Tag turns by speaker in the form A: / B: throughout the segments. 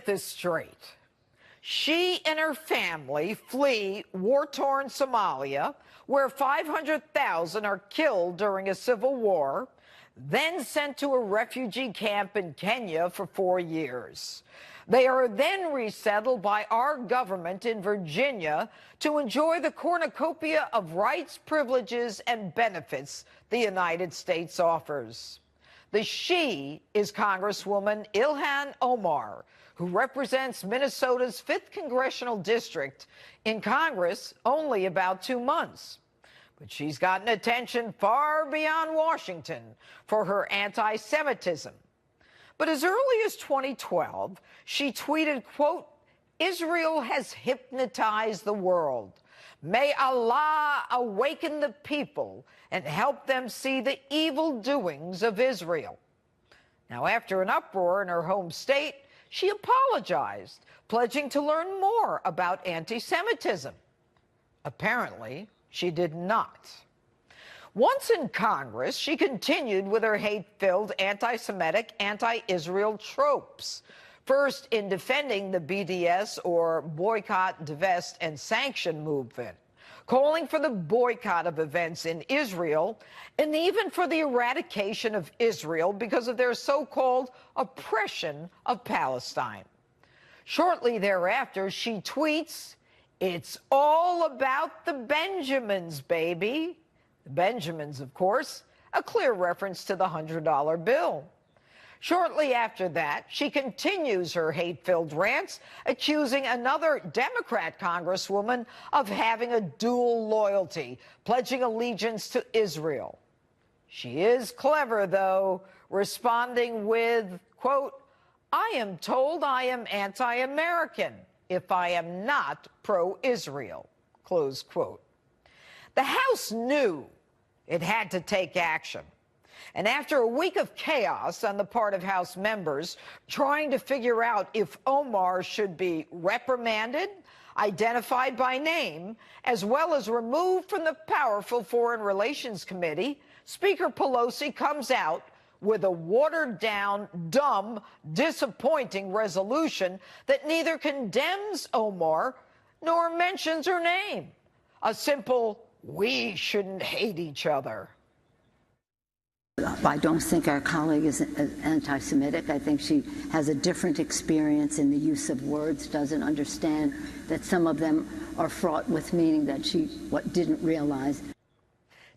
A: get this straight. She and her family flee war-torn Somalia, where 500,000 are killed during a civil war, then sent to a refugee camp in Kenya for 4 years. They are then resettled by our government in Virginia to enjoy the cornucopia of rights, privileges, and benefits the United States offers. The she is Congresswoman Ilhan Omar, who represents Minnesota's 5th Congressional District in Congress only about 2 months. But she's gotten attention far beyond Washington for her anti-Semitism. But as early as 2012, she tweeted, quote, "Israel has hypnotized the world. May Allah awaken the people and help them see the evil doings of Israel." Now, after an uproar in her home state, she apologized, pledging to learn more about anti-Semitism. Apparently, she did not. Once in Congress, she continued with her hate-filled anti-Semitic, anti-Israel tropes. First, in defending the BDS, or Boycott, Divest, and Sanction movement, calling for the boycott of events in Israel, and even for the eradication of Israel because of their so-called oppression of Palestine. Shortly thereafter, she tweets, "It's all about the Benjamins, baby." The Benjamins, of course, a clear reference to the $100 bill. Shortly after that, she continues her hate-filled rants, accusing another Democrat congresswoman of having a dual loyalty, pledging allegiance to Israel. She is clever, though, responding with, quote, "I am told I am anti-American if I am not pro-Israel," close quote. The House knew it had to take action. And after a week of chaos on the part of House members trying to figure out if Omar should be reprimanded, identified by name, as well as removed from the powerful Foreign Relations Committee, Speaker Pelosi comes out with a watered-down, dumb, disappointing resolution that neither condemns Omar nor mentions her name. A simple, "We shouldn't hate each other."
B: I don't think our colleague is anti-Semitic. I think she has a different experience in the use of words, doesn't understand that some of them are fraught with meaning that she didn't realize.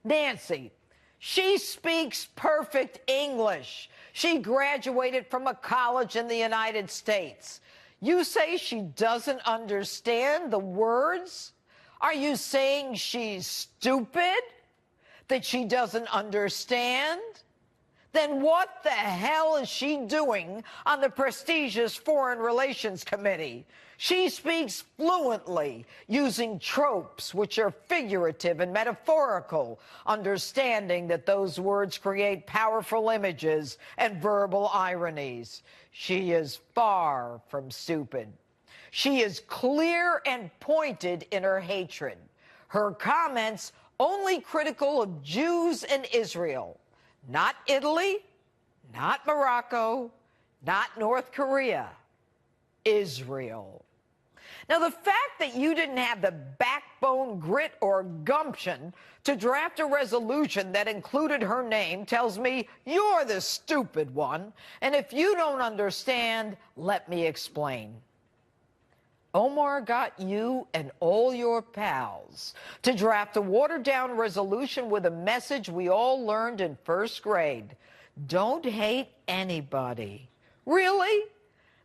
A: Nancy, she speaks perfect English. She graduated from a college in the United States. You say she doesn't understand the words? Are you saying she's stupid? That she doesn't understand? Then what the hell is she doing on the prestigious Foreign Relations Committee? She speaks fluently, using tropes which are figurative and metaphorical, understanding that those words create powerful images and verbal ironies. She is far from stupid. She is clear and pointed in her hatred. Her comments only critical of Jews and Israel, not Italy, not Morocco, not North Korea, Israel. Now, the fact that you didn't have the backbone, grit, or gumption to draft a resolution that included her name tells me you're the stupid one. And if you don't understand, let me explain. Omar got you and all your pals to draft a watered-down resolution with a message we all learned in first grade. Don't hate anybody. Really?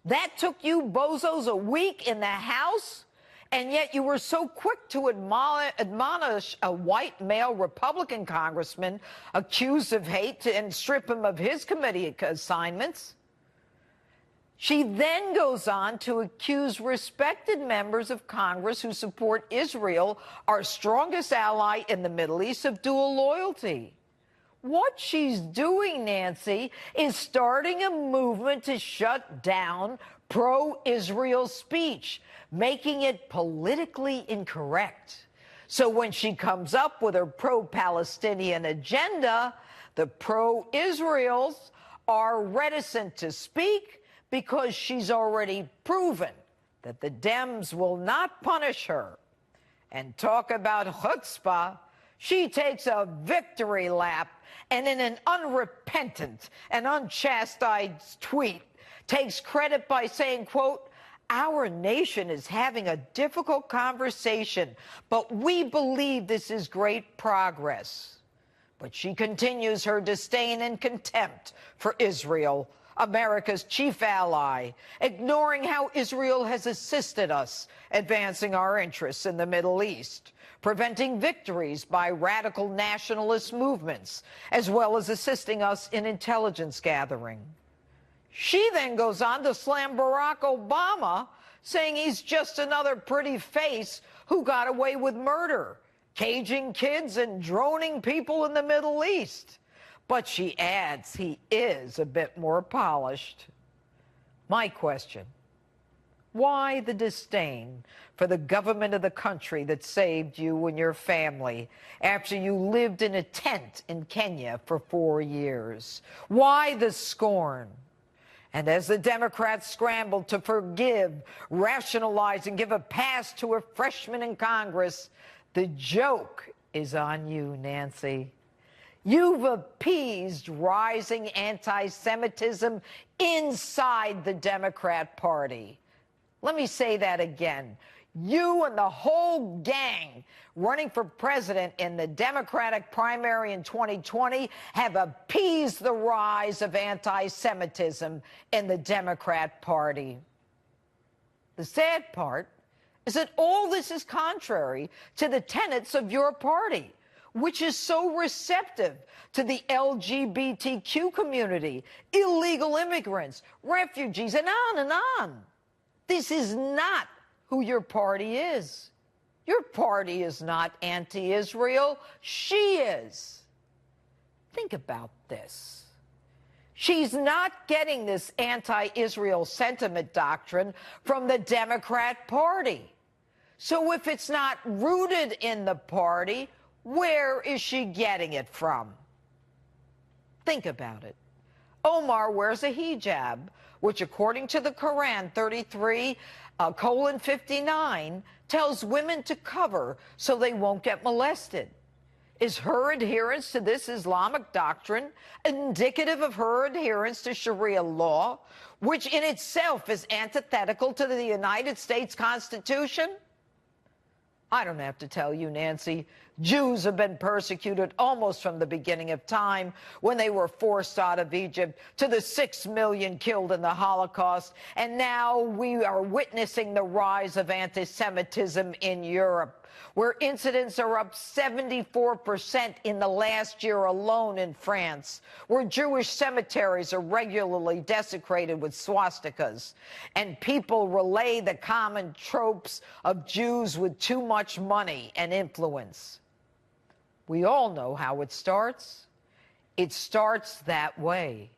A: That took you bozos a week in the House? And yet you were so quick to admonish a white male Republican congressman accused of hate and strip him of his committee assignments? She then goes on to accuse respected members of Congress who support Israel, our strongest ally in the Middle East, of dual loyalty. What she's doing, Nancy, is starting a movement to shut down pro-Israel speech, making it politically incorrect. So when she comes up with her pro-Palestinian agenda, the pro-Israels are reticent to speak because she's already proven that the Dems will not punish her. And talk about chutzpah, she takes a victory lap and in an unrepentant and unchastised tweet takes credit by saying, quote, "Our nation is having a difficult conversation, but we believe this is great progress." But she continues her disdain and contempt for Israel, America's chief ally, ignoring how Israel has assisted us advancing our interests in the Middle East, preventing victories by radical nationalist movements, as well as assisting us in intelligence gathering. She then goes on to slam Barack Obama, saying he's just another pretty face who got away with murder, caging kids and droning people in the Middle East. But she adds he is a bit more polished. My question, why the disdain for the government of the country that saved you and your family after you lived in a tent in Kenya for 4 years? Why the scorn? And as the Democrats scramble to forgive, rationalize, and give a pass to a freshman in Congress, the joke is on you, Nancy. You've appeased rising anti-Semitism inside the Democrat Party. Let me say that again. You and the whole gang running for president in the Democratic primary in 2020 have appeased the rise of anti-Semitism in the Democrat Party. The sad part is that all this is contrary to the tenets of your party, which is so receptive to the LGBTQ community, illegal immigrants, refugees, and on and on. This is not who your party is. Your party is not anti-Israel. She is. Think about this. She's not getting this anti-Israel sentiment doctrine from the Democrat Party. So if it's not rooted in the party, where is she getting it from? Think about it. Omar wears a hijab, which according to the Quran 33:59 tells women to cover so they won't get molested. Is her adherence to this Islamic doctrine indicative of her adherence to Sharia law, which in itself is antithetical to the United States Constitution? I don't have to tell you, Nancy, Jews have been persecuted almost from the beginning of time when they were forced out of Egypt, to the 6 million killed in the Holocaust, and now we are witnessing the rise of anti-Semitism in Europe, where incidents are up 74% in the last year alone in France, where Jewish cemeteries are regularly desecrated with swastikas, and people relay the common tropes of Jews with too much money and influence. We all know how it starts. It starts that way.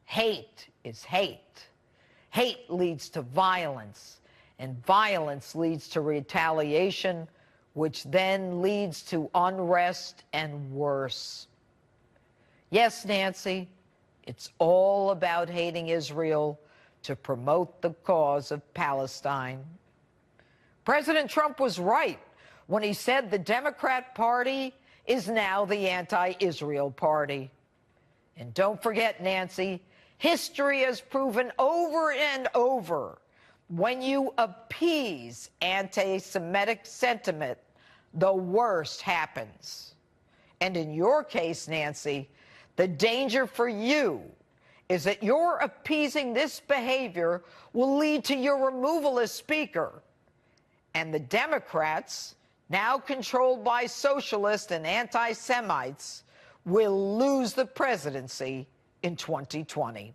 A: Hate is hate. Hate leads to violence, and violence leads to retaliation, which then leads to unrest and worse. Yes, Nancy, it's all about hating Israel to promote the cause of Palestine. President Trump was right when he said the Democrat Party is now the anti-Israel party. And don't forget, Nancy, history has proven over and over, when you appease anti-Semitic sentiment, the worst happens. And in your case, Nancy, the danger for you is that your appeasing this behavior will lead to your removal as Speaker. And the Democrats, now controlled by socialists and anti-Semites, will lose the presidency in 2020.